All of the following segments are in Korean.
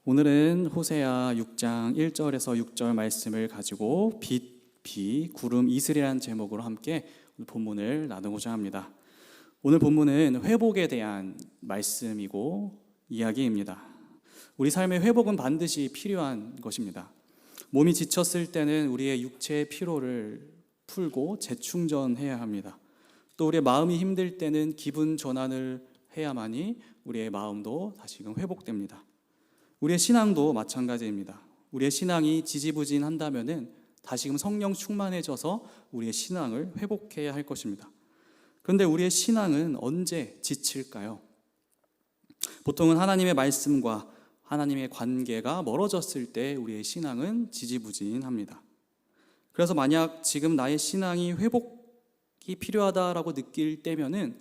오늘은 호세아 6장 1절에서 6절 말씀을 가지고 빛, 비, 구름, 이슬이라는 제목으로 함께 본문을 나누고자 합니다. 오늘 본문은 회복에 대한 말씀이고 이야기입니다. 우리 삶의 회복은 반드시 필요한 것입니다. 몸이 지쳤을 때는 우리의 육체의 피로를 풀고 재충전해야 합니다. 또 우리의 마음이 힘들 때는 기분 전환을 해야만이 우리의 마음도 다시금 회복됩니다. 우리의 신앙도 마찬가지입니다. 우리의 신앙이 지지부진한다면은 다시금 성령 충만해져서 우리의 신앙을 회복해야 할 것입니다. 그런데 우리의 신앙은 언제 지칠까요? 보통은 하나님의 말씀과 하나님의 관계가 멀어졌을 때 우리의 신앙은 지지부진합니다. 그래서 만약 지금 나의 신앙이 회복이 필요하다라고 느낄 때면은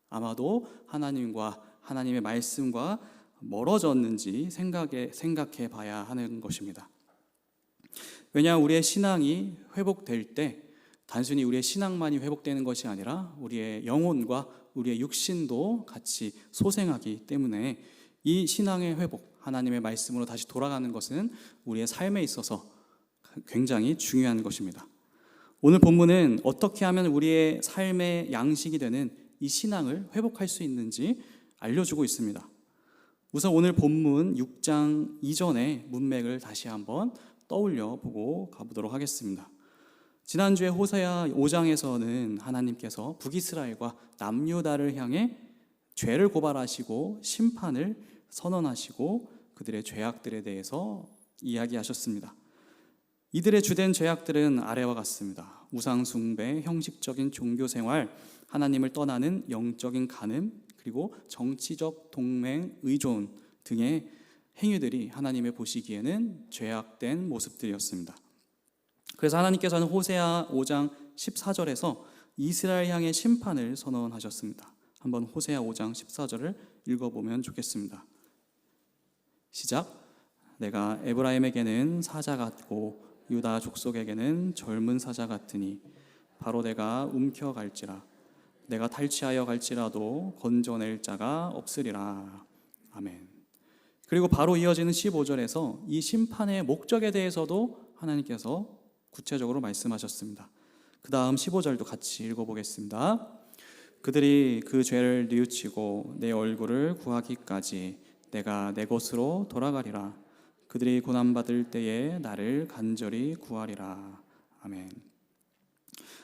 아마도 하나님과 하나님의 말씀과 멀어졌는지 생각해 봐야 하는 것입니다. 왜냐하면 우리의 신앙이 회복될 때 단순히 우리의 신앙만이 회복되는 것이 아니라 우리의 영혼과 우리의 육신도 같이 소생하기 때문에 이 신앙의 회복, 하나님의 말씀으로 다시 돌아가는 것은 우리의 삶에 있어서 굉장히 중요한 것입니다. 오늘 본문은 어떻게 하면 우리의 삶의 양식이 되는 이 신앙을 회복할 수 있는지 알려주고 있습니다. 우선 오늘 본문 6장 이전의 문맥을 다시 한번 떠올려 보고 가보도록 하겠습니다. 지난주에 호세아 5장에서는 하나님께서 북이스라엘과 남유다를 향해 죄를 고발하시고 심판을 선언하시고 그들의 죄악들에 대해서 이야기하셨습니다. 이들의 주된 죄악들은 아래와 같습니다. 우상 숭배, 형식적인 종교 생활, 하나님을 떠나는 영적인 간음, 그리고 정치적 동맹, 의존 등의 행위들이 하나님의 보시기에는 죄악된 모습들이었습니다. 그래서 하나님께서는 호세아 5장 14절에서 이스라엘 향해 심판을 선언하셨습니다. 한번 호세아 5장 14절을 읽어보면 좋겠습니다. 시작. 내가 에브라임에게는 사자 같고 유다 족속에게는 젊은 사자 같으니 바로 내가 움켜갈지라. 내가 탈취하여 갈지라도 건져낼 자가 없으리라. 아멘. 그리고 바로 이어지는 15절에서 이 심판의 목적에 대해서도 하나님께서 구체적으로 말씀하셨습니다. 그 다음 15절도 같이 읽어보겠습니다. 그들이 그 죄를 뉘우치고 내 얼굴을 구하기까지 내가 내 곳으로 돌아가리라. 그들이 고난받을 때에 나를 간절히 구하리라. 아멘.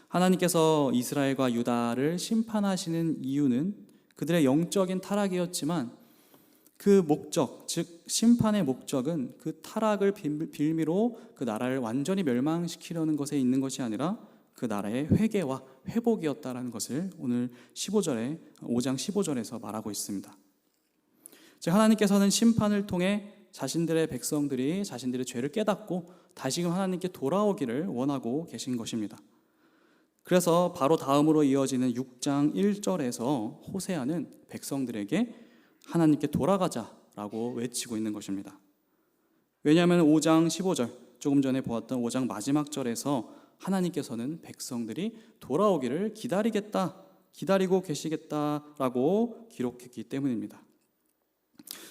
하나님께서 이스라엘과 유다를 심판하시는 이유는 그들의 영적인 타락이었지만 그 목적, 즉 심판의 목적은 그 타락을 빌미로 그 나라를 완전히 멸망시키려는 것에 있는 것이 아니라 그 나라의 회개와 회복이었다라는 것을 오늘 5장 15절에서 말하고 있습니다. 즉 하나님께서는 심판을 통해 자신들의 백성들이 자신들의 죄를 깨닫고 다시금 하나님께 돌아오기를 원하고 계신 것입니다. 그래서 바로 다음으로 이어지는 6장 1절에서 호세아는 백성들에게 하나님께 돌아가자라고 외치고 있는 것입니다. 왜냐하면 5장 15절, 조금 전에 보았던 5장 마지막 절에서 하나님께서는 백성들이 돌아오기를 기다리고 계시겠다라고 기록했기 때문입니다.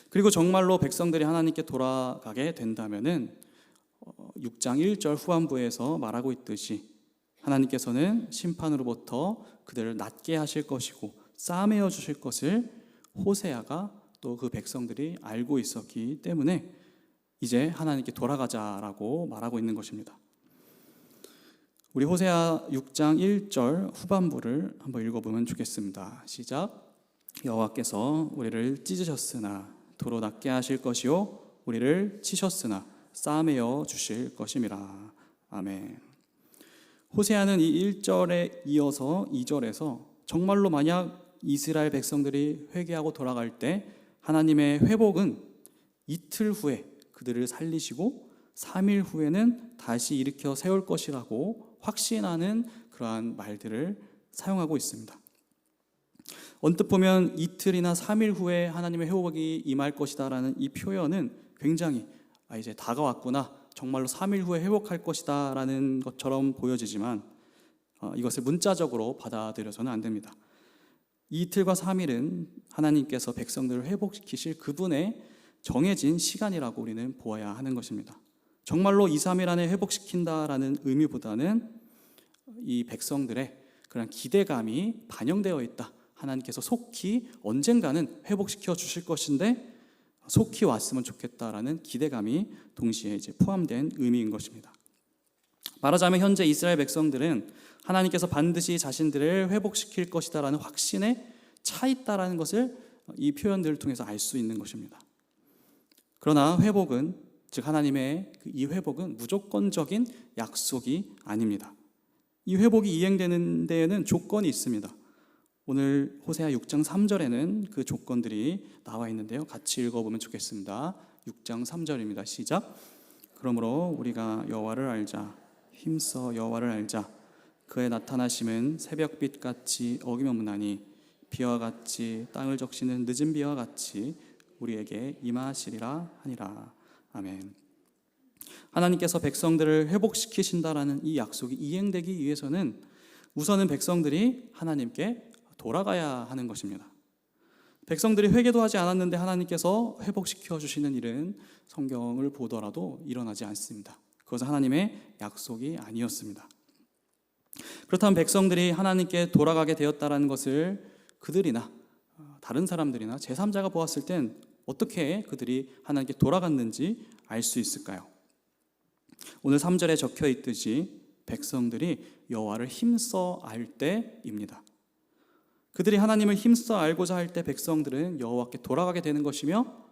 그리고 정말로 백성들이 하나님께 돌아가게 된다면은 6장 1절 후반부에서 말하고 있듯이 하나님께서는 심판으로부터 그들을 낫게 하실 것이고 싸매어 주실 것을 호세아가 또 그 백성들이 알고 있었기 때문에 이제 하나님께 돌아가자라고 말하고 있는 것입니다. 우리 호세아 6장 1절 후반부를 한번 읽어보면 좋겠습니다. 시작. 여호와께서 우리를 찢으셨으나 도로 낫게 하실 것이요 우리를 치셨으나 싸매어 주실 것임이라. 아멘. 호세아는 이 1절에 이어서 2절에서 정말로 만약 이스라엘 백성들이 회개하고 돌아갈 때 하나님의 회복은 이틀 후에 그들을 살리시고 3일 후에는 다시 일으켜 세울 것이라고 확신하는 그러한 말들을 사용하고 있습니다. 언뜻 보면 이틀이나 3일 후에 하나님의 회복이 임할 것이다 라는 이 표현은 굉장히 이제 다가왔구나, 정말로 3일 후에 회복할 것이다 라는 것처럼 보여지지만 이것을 문자적으로 받아들여서는 안 됩니다. 이틀과 3일은 하나님께서 백성들을 회복시키실 그분의 정해진 시간이라고 우리는 보아야 하는 것입니다. 정말로 2, 3일 안에 회복시킨다라는 의미보다는 이 백성들의 그런 기대감이 반영되어 있다. 하나님께서 속히 언젠가는 회복시켜 주실 것인데 속히 왔으면 좋겠다라는 기대감이 동시에 이제 포함된 의미인 것입니다. 말하자면 현재 이스라엘 백성들은 하나님께서 반드시 자신들을 회복시킬 것이다라는 확신에 차 있다라는 것을 이 표현들을 통해서 알 수 있는 것입니다. 그러나 회복은, 즉 하나님의 이 회복은 무조건적인 약속이 아닙니다. 이 회복이 이행되는 데에는 조건이 있습니다. 오늘 호세아 6장 3절에는 그 조건들이 나와 있는데요. 같이 읽어보면 좋겠습니다. 6장 3절입니다. 시작. 그러므로 우리가 여호와를 알자. 힘써 여호와를 알자. 그의 나타나심은 새벽빛같이 어김없나니 비와 같이 땅을 적시는 늦은 비와 같이 우리에게 임하시리라 하니라. 아멘. 하나님께서 백성들을 회복시키신다라는 이 약속이 이행되기 위해서는 우선은 백성들이 하나님께 돌아가야 하는 것입니다. 백성들이 회개도 하지 않았는데 하나님께서 회복시켜 주시는 일은 성경을 보더라도 일어나지 않습니다. 그것은 하나님의 약속이 아니었습니다. 그렇다면 백성들이 하나님께 돌아가게 되었다는 것을 그들이나 다른 사람들이나 제3자가 보았을 땐 어떻게 그들이 하나님께 돌아갔는지 알 수 있을까요? 오늘 3절에 적혀 있듯이 백성들이 여호와를 힘써 알 때입니다. 그들이 하나님을 힘써 알고자 할 때 백성들은 여호와께 돌아가게 되는 것이며,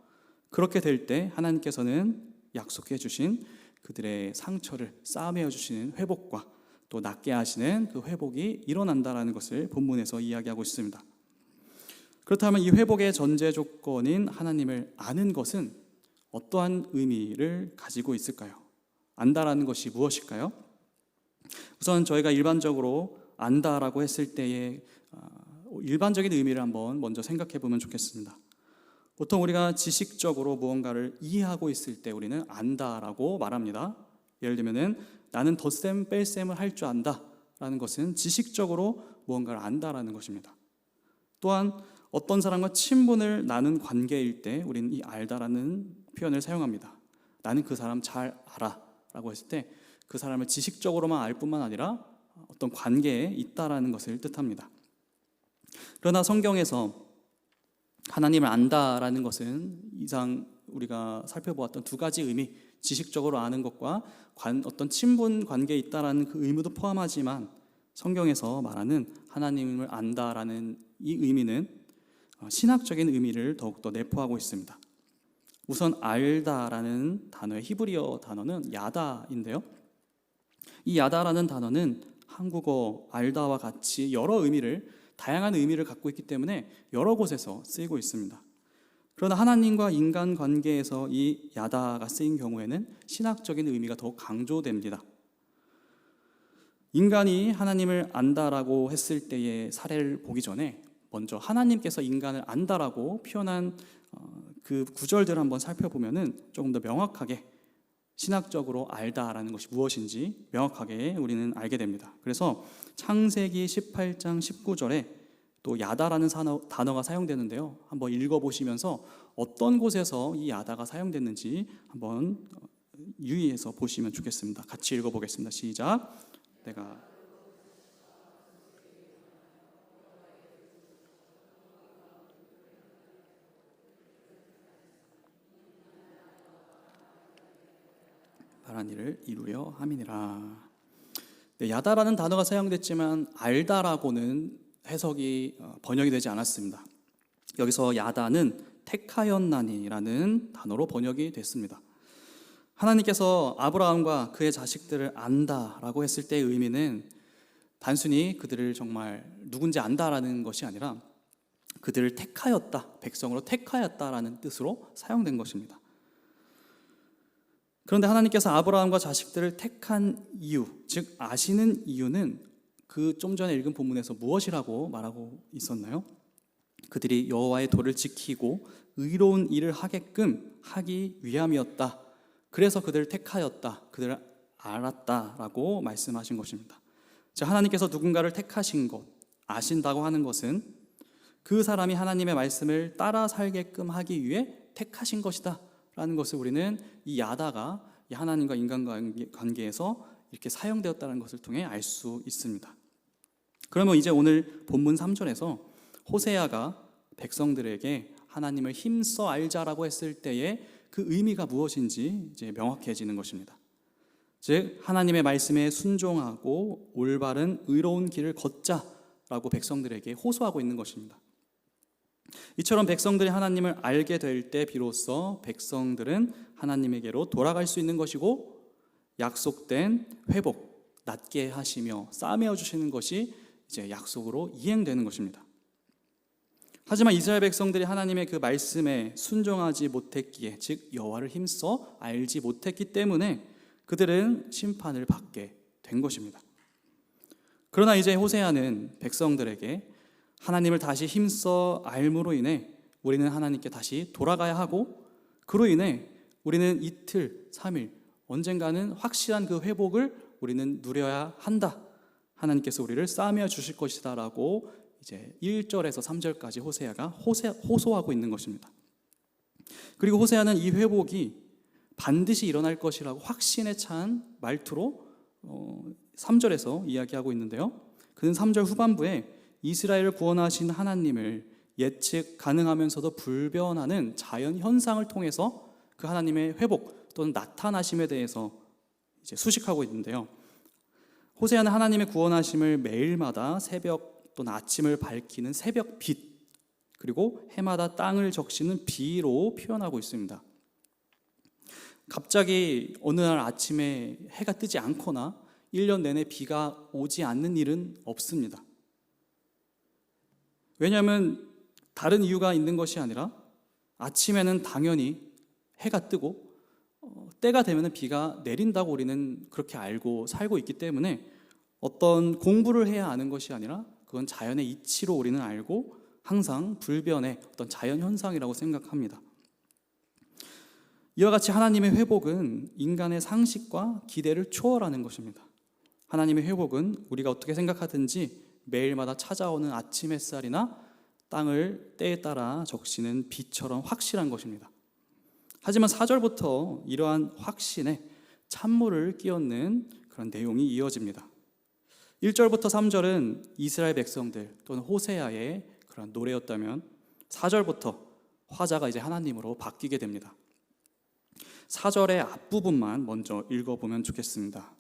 그렇게 될 때 하나님께서는 약속해 주신 그들의 상처를 싸매어 주시는 회복과 또 낫게 하시는 그 회복이 일어난다라는 것을 본문에서 이야기하고 있습니다. 그렇다면 이 회복의 전제 조건인 하나님을 아는 것은 어떠한 의미를 가지고 있을까요? 안다라는 것이 무엇일까요? 우선 저희가 일반적으로 안다라고 했을 때의 일반적인 의미를 한번 먼저 생각해 보면 좋겠습니다. 보통 우리가 지식적으로 무언가를 이해하고 있을 때 우리는 안다라고 말합니다. 예를 들면은 나는 덧셈 뺄셈을 할 줄 안다라는 것은 지식적으로 무언가를 안다라는 것입니다. 또한 어떤 사람과 친분을 나눈 관계일 때 우리는 이 알다라는 표현을 사용합니다. 나는 그 사람 잘 알아 라고 했을 때 그 사람을 지식적으로만 알 뿐만 아니라 어떤 관계에 있다라는 것을 뜻합니다. 그러나 성경에서 하나님을 안다라는 것은 이상 우리가 살펴보았던 두 가지 의미, 지식적으로 아는 것과 어떤 친분 관계에 있다라는 그 의미도 포함하지만, 성경에서 말하는 하나님을 안다라는 이 의미는 신학적인 의미를 더욱더 내포하고 있습니다. 우선 알다라는 단어의 히브리어 단어는 야다인데요. 이 야다라는 단어는 한국어 알다와 같이 다양한 의미를 갖고 있기 때문에 여러 곳에서 쓰이고 있습니다. 그러나 하나님과 인간 관계에서 이 야다가 쓰인 경우에는 신학적인 의미가 더욱 강조됩니다. 인간이 하나님을 안다라고 했을 때의 사례를 보기 전에 먼저 하나님께서 인간을 안다라고 표현한 그 구절들을 한번 살펴보면은 조금 더 명확하게 신학적으로 알다라는 것이 무엇인지 명확하게 우리는 알게 됩니다. 그래서 창세기 18장 19절에 또 야다라는 단어가 사용되는데요. 한번 읽어보시면서 어떤 곳에서 이 야다가 사용됐는지 한번 유의해서 보시면 좋겠습니다. 같이 읽어보겠습니다. 시작. 내가 바란 일을 이루려 함이니라. 네, 야다라는 단어가 사용됐지만 알다라고는 해석이 번역이 되지 않았습니다. 여기서 야다는 택하였나니라는 단어로 번역이 됐습니다. 하나님께서 아브라함과 그의 자식들을 안다라고 했을 때의 의미는 단순히 그들을 정말 누군지 안다라는 것이 아니라 그들을 택하였다, 백성으로 택하였다라는 뜻으로 사용된 것입니다. 그런데 하나님께서 아브라함과 자식들을 택한 이유, 즉 아시는 이유는 그 좀 전에 읽은 본문에서 무엇이라고 말하고 있었나요? 그들이 여호와의 도를 지키고 의로운 일을 하게끔 하기 위함이었다. 그래서 그들을 택하였다, 그들을 알았다라고 말씀하신 것입니다. 자, 하나님께서 누군가를 택하신 것, 아신다고 하는 것은 그 사람이 하나님의 말씀을 따라 살게끔 하기 위해 택하신 것이다 야다라는 것을 우리는 이 야다가 이 하나님과 인간 관계에서 이렇게 사용되었다는 것을 통해 알 수 있습니다. 그러면 이제 오늘 본문 3절에서 호세아가 백성들에게 하나님을 힘써 알자라고 했을 때에 그 의미가 무엇인지 이제 명확해지는 것입니다. 즉 하나님의 말씀에 순종하고 올바른 의로운 길을 걷자라고 백성들에게 호소하고 있는 것입니다. 이처럼 백성들이 하나님을 알게 될 때 비로소 백성들은 하나님에게로 돌아갈 수 있는 것이고 약속된 회복, 낫게 하시며 싸매어 주시는 것이 이제 약속으로 이행되는 것입니다. 하지만 이스라엘 백성들이 하나님의 그 말씀에 순종하지 못했기에, 즉 여호와를 힘써 알지 못했기 때문에 그들은 심판을 받게 된 것입니다. 그러나 이제 호세아는 백성들에게 하나님을 다시 힘써 알므로 인해 우리는 하나님께 다시 돌아가야 하고, 그로 인해 우리는 이틀, 3일 언젠가는 확실한 그 회복을 우리는 누려야 한다. 하나님께서 우리를 싸매어 주실 것이다 라고 이제 1절에서 3절까지 호세아가 호소하고 있는 것입니다. 그리고 호세아는 이 회복이 반드시 일어날 것이라고 확신에 찬 말투로 3절에서 이야기하고 있는데요. 그는 3절 후반부에 이스라엘을 구원하신 하나님을 예측 가능하면서도 불변하는 자연 현상을 통해서 그 하나님의 회복 또는 나타나심에 대해서 이제 수식하고 있는데요. 호세아는 하나님의 구원하심을 매일마다 새벽 또는 아침을 밝히는 새벽 빛, 그리고 해마다 땅을 적시는 비로 표현하고 있습니다. 갑자기 어느 날 아침에 해가 뜨지 않거나 1년 내내 비가 오지 않는 일은 없습니다. 왜냐하면 다른 이유가 있는 것이 아니라 아침에는 당연히 해가 뜨고 때가 되면 비가 내린다고 우리는 그렇게 알고 살고 있기 때문에 어떤 공부를 해야 아는 것이 아니라 그건 자연의 이치로 우리는 알고 항상 불변의 어떤 자연현상이라고 생각합니다. 이와 같이 하나님의 회복은 인간의 상식과 기대를 초월하는 것입니다. 하나님의 회복은 우리가 어떻게 생각하든지 매일마다 찾아오는 아침 햇살이나 땅을 때에 따라 적시는 비처럼 확실한 것입니다. 하지만 4절부터 이러한 확신에 찬물을 끼얹는 그런 내용이 이어집니다. 1절부터 3절은 이스라엘 백성들 또는 호세아의 그런 노래였다면 4절부터 화자가 이제 하나님으로 바뀌게 됩니다. 4절의 앞부분만 먼저 읽어보면 좋겠습니다.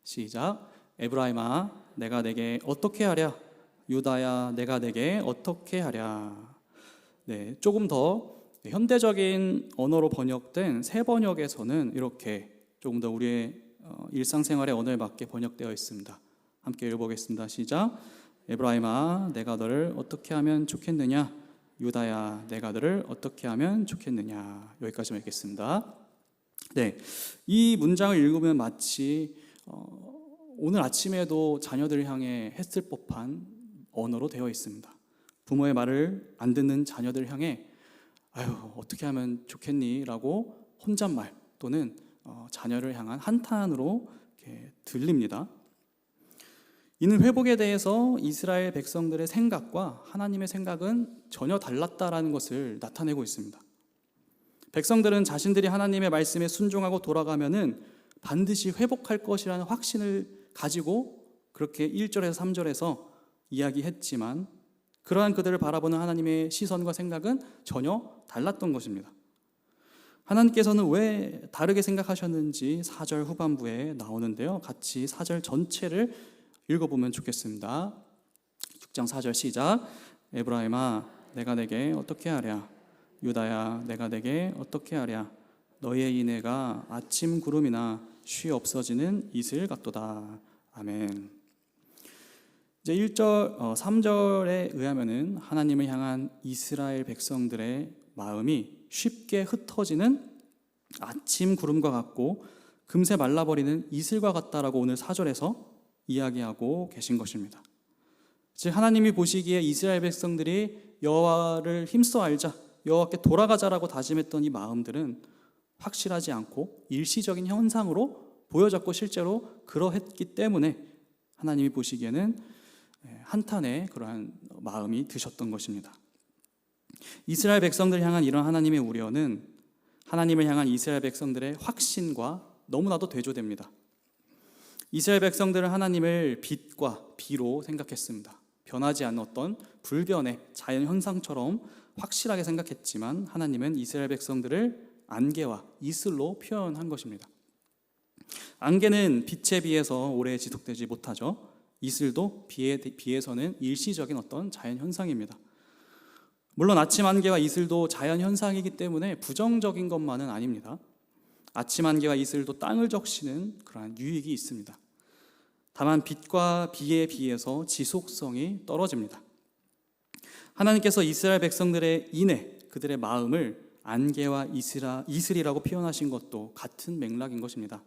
시작. 에브라임아 내가 내게 어떻게 하랴, 유다야 내가 내게 어떻게 하랴. 네, 조금 더 현대적인 언어로 번역된 새 번역에서는 이렇게 조금 더 우리의 일상생활의 언어에 맞게 번역되어 있습니다. 함께 읽어보겠습니다. 시작. 에브라임아 내가 너를 어떻게 하면 좋겠느냐, 유다야 내가 너를 어떻게 하면 좋겠느냐. 여기까지만 읽겠습니다. 네, 이 문장을 읽으면 마치 오늘 아침에도 자녀들을 향해 했을 법한 언어로 되어 있습니다. 부모의 말을 안 듣는 자녀들을 향해 아유 어떻게 하면 좋겠니? 라고 혼잣말 또는 자녀를 향한 한탄으로 이렇게 들립니다. 이는 회복에 대해서 이스라엘 백성들의 생각과 하나님의 생각은 전혀 달랐다라는 것을 나타내고 있습니다. 백성들은 자신들이 하나님의 말씀에 순종하고 돌아가면은 반드시 회복할 것이라는 확신을 가지고 그렇게 1절에서 3절에서 이야기했지만 그러한 그들을 바라보는 하나님의 시선과 생각은 전혀 달랐던 것입니다. 하나님께서는 왜 다르게 생각하셨는지 4절 후반부에 나오는데요. 같이 4절 전체를 읽어보면 좋겠습니다. 6장 4절 시작. 에브라임아 내가 내게 어떻게 하랴, 유다야 내가 내게 어떻게 하랴. 너희의 인애가 아침 구름이나 쉬 없어지는 이슬 같도다. 아멘. 이제 3절에 의하면은 하나님을 향한 이스라엘 백성들의 마음이 쉽게 흩어지는 아침 구름과 같고 금세 말라버리는 이슬과 같다라고 오늘 4절에서 이야기하고 계신 것입니다. 즉 하나님이 보시기에 이스라엘 백성들이 여호와를 힘써 알자, 여호와께 돌아가자라고 다짐했던 이 마음들은 확실하지 않고 일시적인 현상으로 보여졌고 실제로 그러했기 때문에 하나님이 보시기에는 한탄의 그러한 마음이 드셨던 것입니다. 이스라엘 백성들 향한 이런 하나님의 우려는 하나님을 향한 이스라엘 백성들의 확신과 너무나도 대조됩니다. 이스라엘 백성들은 하나님을 빛과 비로 생각했습니다. 변하지 않는 어떤 불변의 자연 현상처럼 확실하게 생각했지만 하나님은 이스라엘 백성들을 안개와 이슬로 표현한 것입니다. 안개는 빛에 비해서 오래 지속되지 못하죠. 이슬도 비에 비해서는 일시적인 어떤 자연 현상입니다. 물론 아침 안개와 이슬도 자연 현상이기 때문에 부정적인 것만은 아닙니다. 아침 안개와 이슬도 땅을 적시는 그러한 유익이 있습니다. 다만 빛과 비에 비해서 지속성이 떨어집니다. 하나님께서 이스라엘 백성들의 인내, 그들의 마음을 안개와 이슬이라고 표현하신 것도 같은 맥락인 것입니다.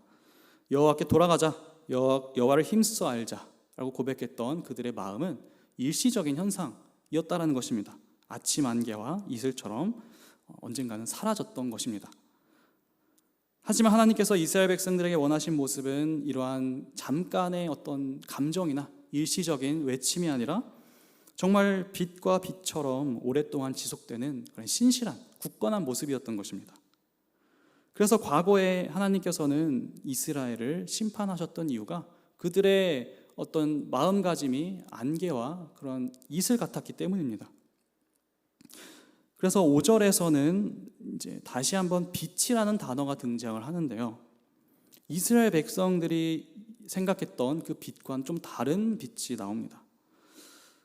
여호와께 돌아가자, 여호와를 힘써 알자라고 고백했던 그들의 마음은 일시적인 현상이었다라는 것입니다. 아침 안개와 이슬처럼 언젠가는 사라졌던 것입니다. 하지만 하나님께서 이스라엘 백성들에게 원하신 모습은 이러한 잠깐의 어떤 감정이나 일시적인 외침이 아니라 정말 빛과 빛처럼 오랫동안 지속되는 그런 신실한 굳건한 모습이었던 것입니다. 그래서 과거에 하나님께서는 이스라엘을 심판하셨던 이유가 그들의 어떤 마음가짐이 안개와 그런 이슬 같았기 때문입니다. 그래서 5절에서는 이제 다시 한번 빛이라는 단어가 등장을 하는데요. 이스라엘 백성들이 생각했던 그 빛과는 좀 다른 빛이 나옵니다.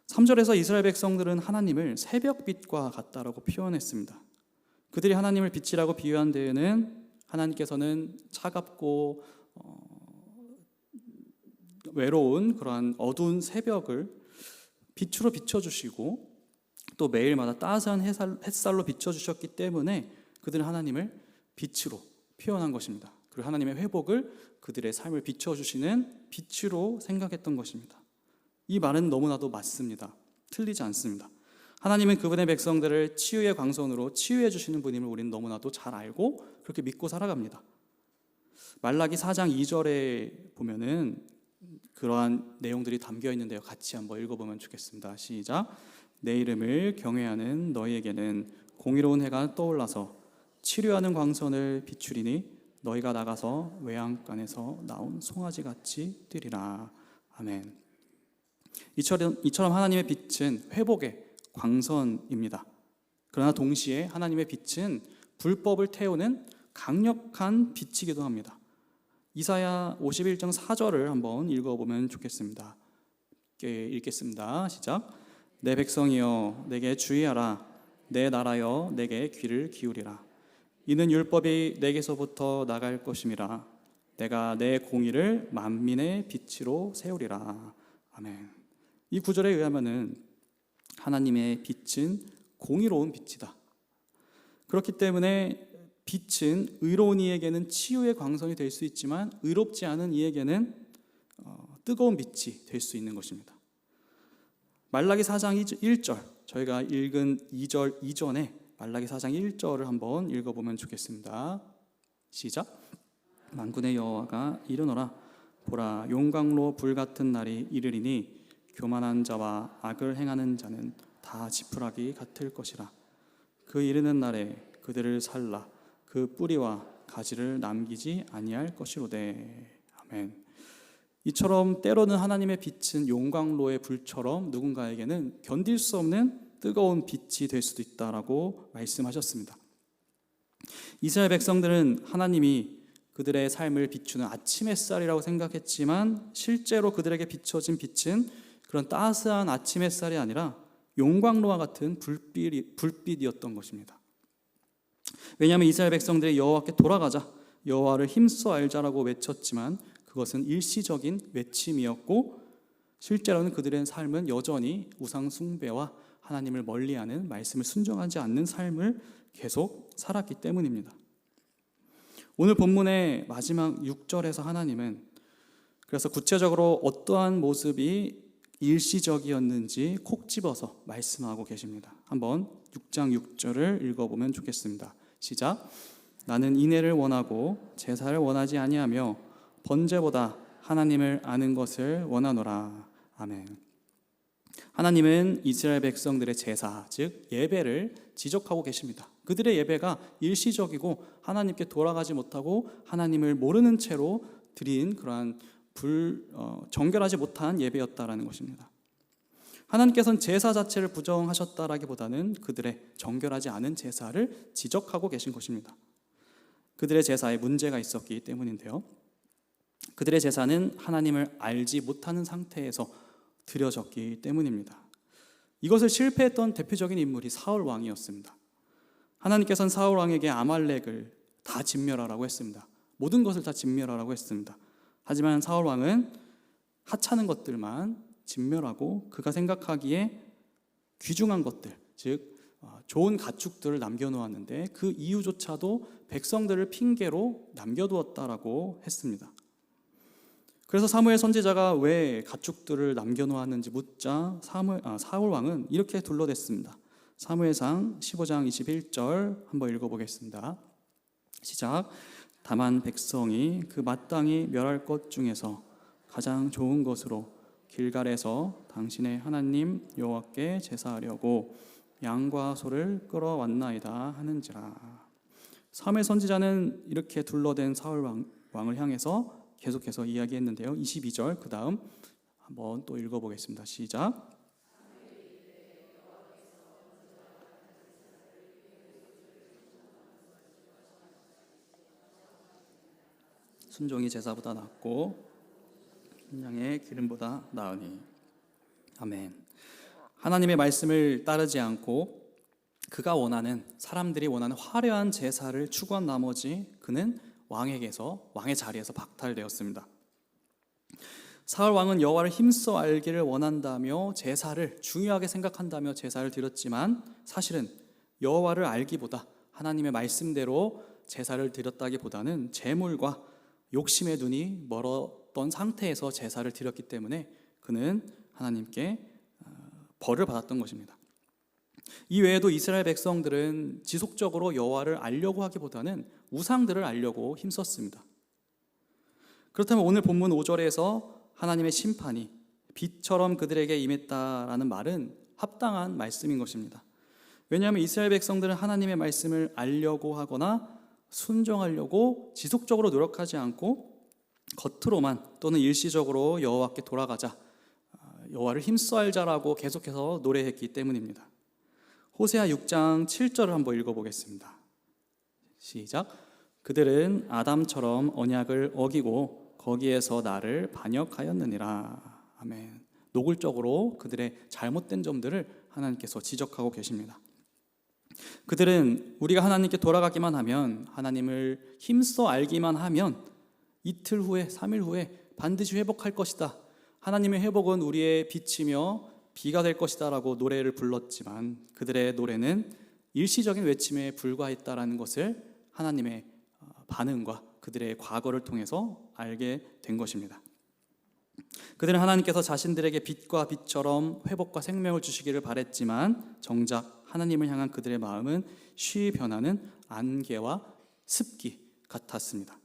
3절에서 이스라엘 백성들은 하나님을 새벽빛과 같다라고 표현했습니다. 그들이 하나님을 빛이라고 비유한 데에는 하나님께서는 차갑고 외로운 그러한 어두운 새벽을 빛으로 비춰주시고 또 매일마다 따스한 햇살로 비춰주셨기 때문에 그들은 하나님을 빛으로 표현한 것입니다. 그리고 하나님의 회복을 그들의 삶을 비춰주시는 빛으로 생각했던 것입니다. 이 말은 너무나도 맞습니다. 틀리지 않습니다. 하나님은 그분의 백성들을 치유의 광선으로 치유해 주시는 분임을 우리는 너무나도 잘 알고 그렇게 믿고 살아갑니다. 말라기 4장 2절에 보면은 그러한 내용들이 담겨 있는데요. 같이 한번 읽어보면 좋겠습니다. 시작. 내 이름을 경외하는 너희에게는 공의로운 해가 떠올라서 치료하는 광선을 비추리니 너희가 나가서 외양간에서 나온 송아지같이 뛰리라. 아멘. 이처럼 하나님의 빛은 회복의 광선입니다. 그러나 동시에 하나님의 빛은 불법을 태우는 강력한 빛이기도 합니다. 이사야 51장 4절을 한번 읽어보면 좋겠습니다. 읽겠습니다. 시작. 내 백성이여 내게 주의하라. 내 나라여 내게 귀를 기울이라. 이는 율법이 내게서부터 나갈 것임이라. 내가 내 공의를 만민의 빛으로 세우리라. 아멘. 이 구절에 의하면은 하나님의 빛은 공의로운 빛이다. 그렇기 때문에 빛은 의로운 이에게는 치유의 광선이 될 수 있지만 의롭지 않은 이에게는 뜨거운 빛이 될 수 있는 것입니다. 말라기 4장 1절, 저희가 읽은 2절 이전에 말라기 4장 1절을 한번 읽어보면 좋겠습니다. 시작. 만군의 여호와가 이르노라. 보라, 용광로 불같은 날이 이르리니 교만한 자와 악을 행하는 자는 다 지푸라기 같을 것이라. 그 이르는 날에 그들을 살라. 그 뿌리와 가지를 남기지 아니할 것이로되. 아멘. 이처럼 때로는 하나님의 빛은 용광로의 불처럼 누군가에게는 견딜 수 없는 뜨거운 빛이 될 수도 있다라고 말씀하셨습니다. 이스라엘 백성들은 하나님이 그들의 삶을 비추는 아침 햇살이라고 생각했지만 실제로 그들에게 비춰진 빛은 그런 따스한 아침 햇살이 아니라 용광로와 같은 불빛이었던 것입니다. 왜냐하면 이스라엘 백성들이 여호와께 돌아가자, 여호와를 힘써 알자라고 외쳤지만 그것은 일시적인 외침이었고 실제로는 그들의 삶은 여전히 우상 숭배와 하나님을 멀리하는 말씀을 순종하지 않는 삶을 계속 살았기 때문입니다. 오늘 본문의 마지막 6절에서 하나님은 그래서 구체적으로 어떠한 모습이 일시적이었는지 콕 집어서 말씀하고 계십니다. 한번 6장 6절을 읽어보면 좋겠습니다. 시작. 나는 인애를 원하고 제사를 원하지 아니하며 번제보다 하나님을 아는 것을 원하노라. 아멘. 하나님은 이스라엘 백성들의 제사, 즉 예배를 지적하고 계십니다. 그들의 예배가 일시적이고 하나님께 돌아가지 못하고 하나님을 모르는 채로 드린 그러한 정결하지 못한 예배였다라는 것입니다. 하나님께서는 제사 자체를 부정하셨다라기보다는 그들의 정결하지 않은 제사를 지적하고 계신 것입니다. 그들의 제사에 문제가 있었기 때문인데요. 그들의 제사는 하나님을 알지 못하는 상태에서 드려졌기 때문입니다. 이것을 실패했던 대표적인 인물이 사울 왕이었습니다. 하나님께서는 사울 왕에게 아말렉을 다 진멸하라고 했습니다. 모든 것을 다 진멸하라고 했습니다. 하지만 사울 왕은 하찮은 것들만 진멸하고 그가 생각하기에 귀중한 것들, 즉 좋은 가축들을 남겨놓았는데 그 이유조차도 백성들을 핑계로 남겨두었다라고 했습니다. 그래서 사무엘 선지자가 왜 가축들을 남겨놓았는지 묻자 사울 왕은 이렇게 둘러댔습니다. 사무엘상 15장 21절 한번 읽어보겠습니다. 시작. 다만 백성이 그 마땅히 멸할 것 중에서 가장 좋은 것으로 길갈에서 당신의 하나님 여호와께 제사하려고 양과 소를 끌어왔나이다 하는지라. 사무엘 선지자는 이렇게 둘러댄 사울 왕을 향해서 계속해서 이야기했는데요. 22절 그 다음 한번 또 읽어보겠습니다. 시작. 순종이 제사보다 낫고 양의 기름보다 나으니. 아멘. 하나님의 말씀을 따르지 않고 그가 원하는, 사람들이 원하는 화려한 제사를 추구한 나머지 그는 왕의 자리에서 박탈되었습니다. 사울 왕은 여호와를 힘써 알기를 원한다며 제사를 중요하게 생각한다며 제사를 드렸지만 사실은 여호와를 알기보다 하나님의 말씀대로 제사를 드렸다기보다는 재물과 욕심의 눈이 멀었던 상태에서 제사를 드렸기 때문에 그는 하나님께 벌을 받았던 것입니다. 이 외에도 이스라엘 백성들은 지속적으로 여호와를 알려고 하기보다는 우상들을 알려고 힘썼습니다. 그렇다면 오늘 본문 5절에서 하나님의 심판이 빛처럼 그들에게 임했다라는 말은 합당한 말씀인 것입니다. 왜냐하면 이스라엘 백성들은 하나님의 말씀을 알려고 하거나 순종하려고 지속적으로 노력하지 않고 겉으로만 또는 일시적으로 여호와께 돌아가자, 여호와를 힘써 알자라고 계속해서 노래했기 때문입니다. 호세아 6장 7절을 한번 읽어보겠습니다. 시작. 그들은 아담처럼 언약을 어기고 거기에서 나를 반역하였느니라. 아멘. 노골적으로 그들의 잘못된 점들을 하나님께서 지적하고 계십니다. 그들은 우리가 하나님께 돌아가기만 하면, 하나님을 힘써 알기만 하면 이틀 후에 3일 후에 반드시 회복할 것이다. 하나님의 회복은 우리의 빛이며 비가 될 것이다 라고 노래를 불렀지만 그들의 노래는 일시적인 외침에 불과했다라는 것을 하나님의 반응과 그들의 과거를 통해서 알게 된 것입니다. 그들은 하나님께서 자신들에게 빛과 빛처럼 회복과 생명을 주시기를 바랬지만 정작 하나님을 향한 그들의 마음은 쉬이 변하는 안개와 습기 같았습니다.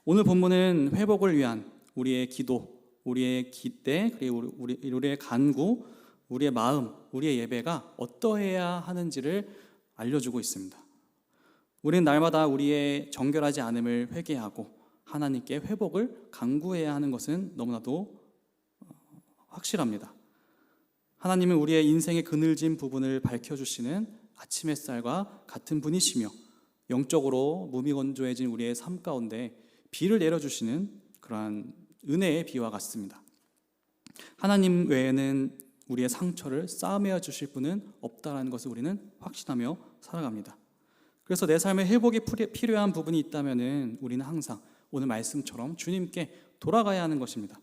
오늘 본문은 회복을 위한 우리의 기도, 우리의 기대, 그리고 우리의 간구, 우리의 마음, 우리의 예배가 어떠해야 하는지를 알려주고 있습니다. 우리는 날마다 우리의 정결하지 않음을 회개하고 하나님께 회복을 간구해야 하는 것은 너무나도 확실합니다. 하나님은 우리의 인생의 그늘진 부분을 밝혀주시는 아침 햇살과 같은 분이시며 영적으로 무미건조해진 우리의 삶 가운데 비를 내려주시는 그러한 은혜의 비와 같습니다. 하나님 외에는 우리의 상처를 싸매어 주실 분은 없다라는 것을 우리는 확신하며 살아갑니다. 그래서 내 삶에 회복이 필요한 부분이 있다면 우리는 항상 오늘 말씀처럼 주님께 돌아가야 하는 것입니다.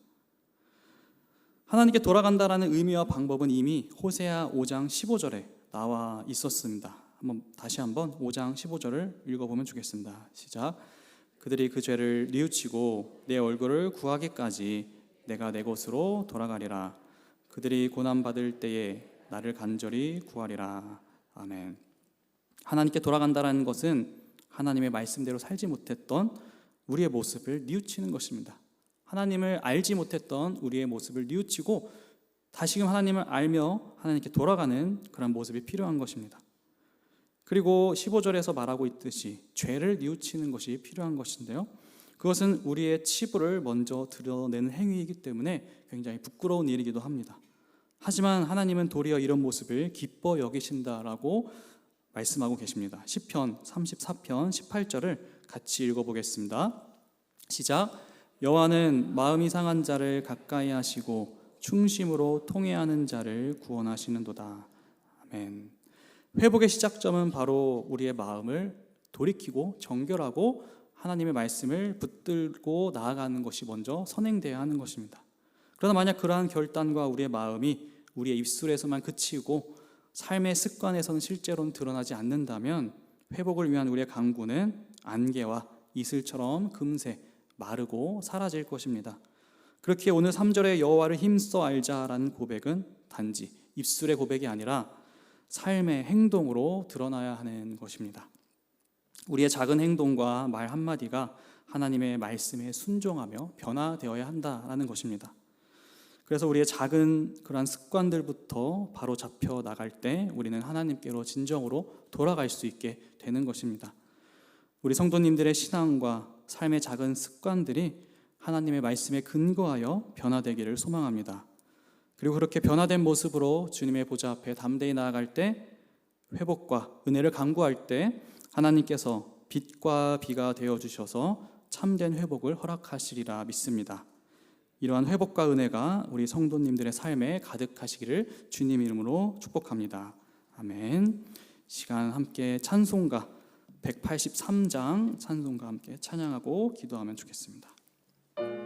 하나님께 돌아간다라는 의미와 방법은 이미 호세아 5장 15절에 나와 있었습니다. 다시 한번 5장 15절을 읽어보면 좋겠습니다. 시작. 그들이 그 죄를 뉘우치고 내 얼굴을 구하기까지 내가 내 곳으로 돌아가리라. 그들이 고난받을 때에 나를 간절히 구하리라. 아멘. 하나님께 돌아간다는 것은 하나님의 말씀대로 살지 못했던 우리의 모습을 뉘우치는 것입니다. 하나님을 알지 못했던 우리의 모습을 뉘우치고 다시금 하나님을 알며 하나님께 돌아가는 그런 모습이 필요한 것입니다. 그리고 15절에서 말하고 있듯이 죄를 뉘우치는 것이 필요한 것인데요. 그것은 우리의 치부를 먼저 드러내는 행위이기 때문에 굉장히 부끄러운 일이기도 합니다. 하지만 하나님은 도리어 이런 모습을 기뻐 여기신다라고 말씀하고 계십니다. 시편 34편 18절을 같이 읽어보겠습니다. 시작. 여호와는 마음이 상한 자를 가까이 하시고 충심으로 통회하는 자를 구원하시는도다. 아멘. 회복의 시작점은 바로 우리의 마음을 돌이키고 정결하고 하나님의 말씀을 붙들고 나아가는 것이 먼저 선행되어야 하는 것입니다. 그러나 만약 그러한 결단과 우리의 마음이 우리의 입술에서만 그치고 삶의 습관에서는 실제로는 드러나지 않는다면 회복을 위한 우리의 강구는 안개와 이슬처럼 금세 마르고 사라질 것입니다. 그렇게 오늘 3절의 여호와를 힘써 알자라는 고백은 단지 입술의 고백이 아니라 삶의 행동으로 드러나야 하는 것입니다. 우리의 작은 행동과 말 한마디가 하나님의 말씀에 순종하며 변화되어야 한다라는 것입니다. 그래서 우리의 작은 그러한 습관들부터 바로 잡혀 나갈 때 우리는 하나님께로 진정으로 돌아갈 수 있게 되는 것입니다. 우리 성도님들의 신앙과 삶의 작은 습관들이 하나님의 말씀에 근거하여 변화되기를 소망합니다. 그리고 그렇게 변화된 모습으로 주님의 보좌 앞에 담대히 나아갈 때, 회복과 은혜를 간구할 때 하나님께서 빛과 비가 되어주셔서 참된 회복을 허락하시리라 믿습니다. 이러한 회복과 은혜가 우리 성도님들의 삶에 가득하시기를 주님 이름으로 축복합니다. 아멘. 시간 함께 찬송가 183장 찬송가 함께 찬양하고 기도하면 좋겠습니다.